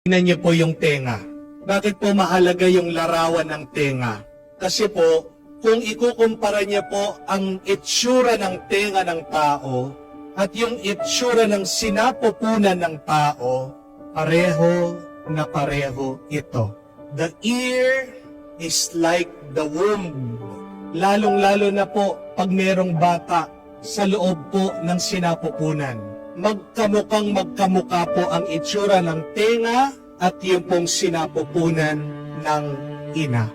Tingnan niyo po yung tenga. Bakit po mahalaga yung larawan ng tenga? Kasi po, kung ikukumpara niya po ang itsura ng tenga ng tao at yung itsura ng sinapupunan ng tao, pareho na pareho ito. The ear is like the womb. Lalong-lalo na po pag merong bata sa loob po ng sinapupunan. Magkamukhang magkamukha po ang itsura ng tenga at yung pong sinapupunan ng ina.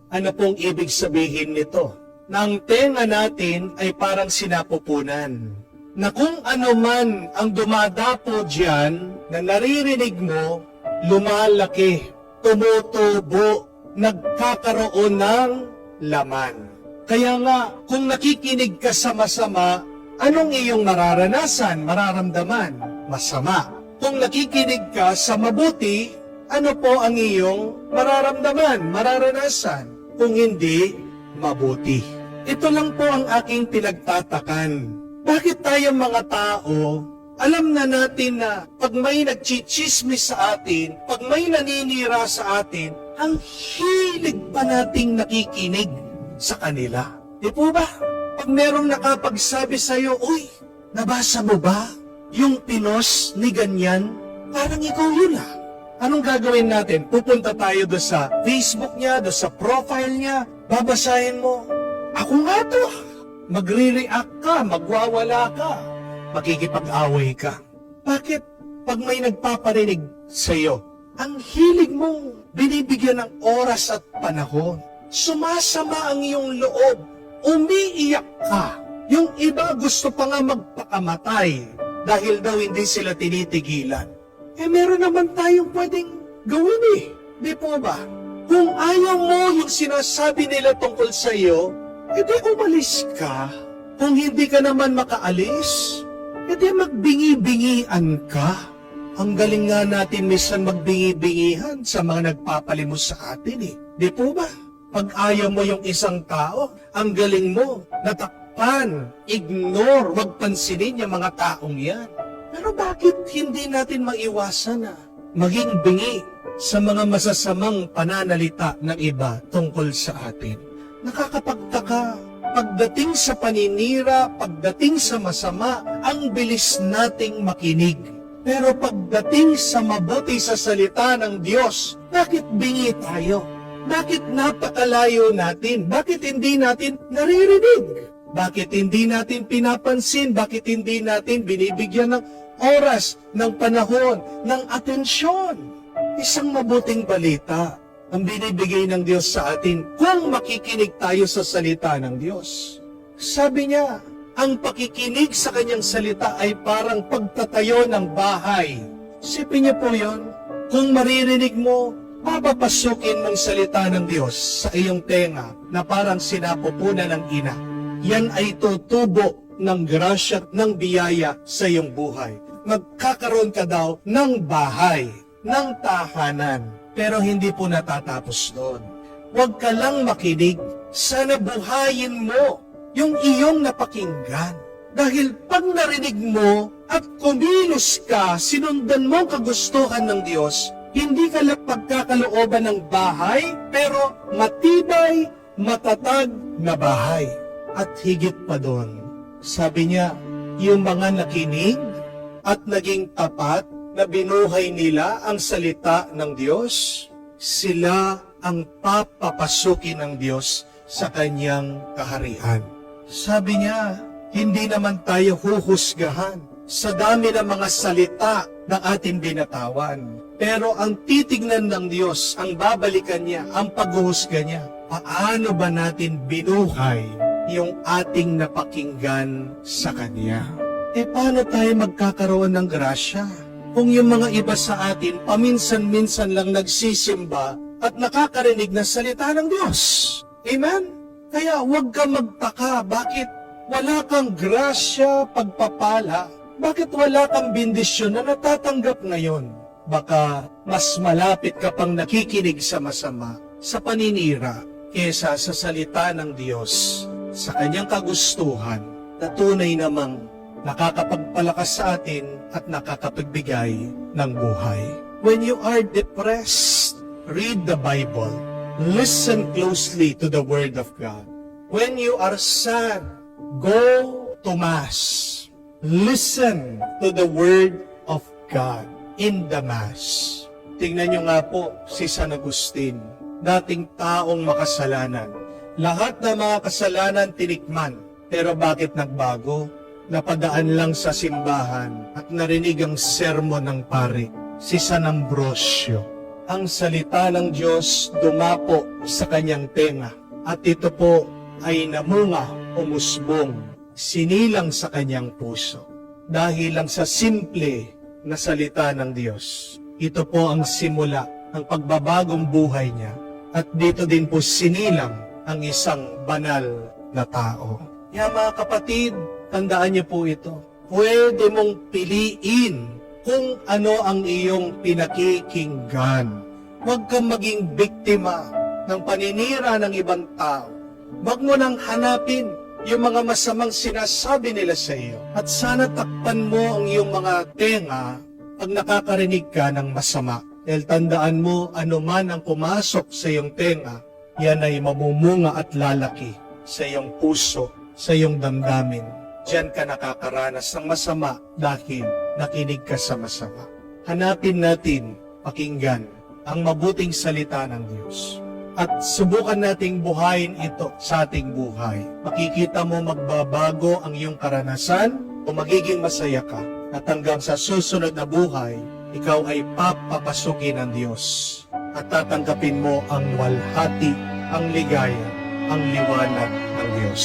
Ano pong ibig sabihin nito? Na ang tenga natin ay parang sinapupunan. Na kung ano man ang dumadapo diyan na naririnig mo, lumalaki, tumutubo, nagkakaroon ng laman. Kaya nga, kung nakikinig ka sa masama, anong iyong mararanasan, mararamdaman? Masama. Kung nakikinig ka sa mabuti, ano po ang iyong mararamdaman, mararanasan? Kung hindi, mabuti. Ito lang po ang aking pinagtatakan. Bakit tayo mga tao, alam na natin na pag may nagchichismis sa atin, pag may naninira sa atin, ang hilig pa nating nakikinig sa kanila. Di po ba? Pag merong nakapagsabi sa'yo, uy, nabasa mo ba yung pinos ni ganyan? Parang ikaw yun ah. Anong gagawin natin? Pupunta tayo doon sa Facebook niya, doon sa profile niya, babasahin mo. Ako nga to. Magre-react ka, magwawala ka, makikipag-away ka. Bakit? Pag may nagpaparinig sa'yo, ang hilig mong binibigyan ng oras at panahon, sumasama ang iyong loob, umiiyak ka. Yung iba gusto pa nga magpakamatay dahil daw hindi sila tinitigilan. Meron naman tayong pwedeng gawin eh. Di po ba? Kung ayaw mo yung sinasabi nila tungkol sa iyo, edi umalis ka. Kung hindi ka naman makaalis, edi magbingi-bingian ka. Ang galing nga natin minsan magbingi-bingihan sa mga nagpapalimos sa atin eh. Di po ba? Pag ayaw mo yung isang tao, ang galing mo, natakpan, ignore, wag pansinin yung mga taong yan. Pero bakit hindi natin maiwasan na maging bingi sa mga masasamang pananalita ng iba tungkol sa atin? Nakakapagtaka, pagdating sa paninira, pagdating sa masama, ang bilis nating makinig. Pero pagdating sa mabuti sa salita ng Diyos, bakit bingi tayo? Bakit napakalayo natin? Bakit hindi natin naririnig? Bakit hindi natin pinapansin? Bakit hindi natin binibigyan ng oras, ng panahon, ng atensyon? Isang mabuting balita ang binibigay ng Diyos sa atin kung makikinig tayo sa salita ng Diyos. Sabi niya, ang pakikinig sa kanyang salita ay parang pagtatayo ng bahay. Isipin niyo po yun. Kung maririnig mo, papapasukin ng salita ng Diyos sa iyong tenga na parang sinapupunan ng ina. Yan ay tutubo ng grasya at ng biyaya sa iyong buhay. Magkakaroon ka daw ng bahay, ng tahanan, pero hindi po natatapos doon. Huwag ka lang makinig, sana buhayin mo yung iyong napakinggan. Dahil pag narinig mo at kumilos ka, sinundan mo ang kagustuhan ng Diyos, hindi ka lang pagkakalooban ng bahay, pero matibay, matatag na bahay. At higit pa doon, sabi niya, yung mga nakinig at naging tapat na binuhay nila ang salita ng Diyos, sila ang papapasukin ng Diyos sa kanyang kaharian. Sabi niya, hindi naman tayo huhusgahan sa dami ng mga salita na ating binatawan. Pero ang titignan ng Diyos, ang babalikan niya, ang paghuhusga niya, paano ba natin binuhay yung ating napakinggan sa Kanya? Paano tayo magkakaroon ng grasya? Kung yung mga iba sa atin, paminsan-minsan lang nagsisimba at nakakarinig ng salita ng Diyos. Amen? Kaya huwag ka magtaka, bakit wala kang grasya, pagpapala? Bakit wala kang bendisyon na natatanggap ngayon? Baka mas malapit ka pang nakikinig sa masama, sa paninira, kesa sa salita ng Diyos, sa kanyang kagustuhan, na tunay namang nakakapagpalakas sa atin at nakakapagbigay ng buhay. When you are depressed, read the Bible. Listen closely to the Word of God. When you are sad, go to Mass. Listen to the Word of God in the Mass. Tingnan nyo nga po si San Agustin, dating taong makasalanan. Lahat ng mga kasalanan tinikman, pero bakit nagbago? Napadaan lang sa simbahan at narinig ang sermon ng pari, si San Ambrosio. Ang salita ng Diyos dumapo sa kanyang tenga at ito po ay namunga, umusbong, sinilang sa kanyang puso. Dahil lang sa simple na salita ng Diyos, ito po ang simula ng pagbabagong buhay niya at dito din po sinilang ang isang banal na tao. Kaya mga kapatid, tandaan niyo po ito. Pwede mong piliin kung ano ang iyong pinakikinggan. Huwag kang maging biktima ng paninira ng ibang tao. Huwag mo nang hanapin yung mga masamang sinasabi nila sa iyo. At sana takpan mo ang iyong mga tenga pag nakakarinig ka ng masama. Dahil tandaan mo, anuman ang pumasok sa iyong tenga, yan ay mamumunga at lalaki sa iyong puso, sa iyong damdamin. Diyan ka nakakaranas ng masama dahil nakinig ka sa masama. Hanapin natin, pakinggan, ang mabuting salita ng Diyos. At subukan nating buhayin ito sa ating buhay. Makikita mo magbabago ang iyong karanasan o magiging masaya ka. At hanggang sa susunod na buhay, ikaw ay papapasukin ng Diyos. At tatanggapin mo ang walhati, ang ligaya, ang liwanag ng Diyos.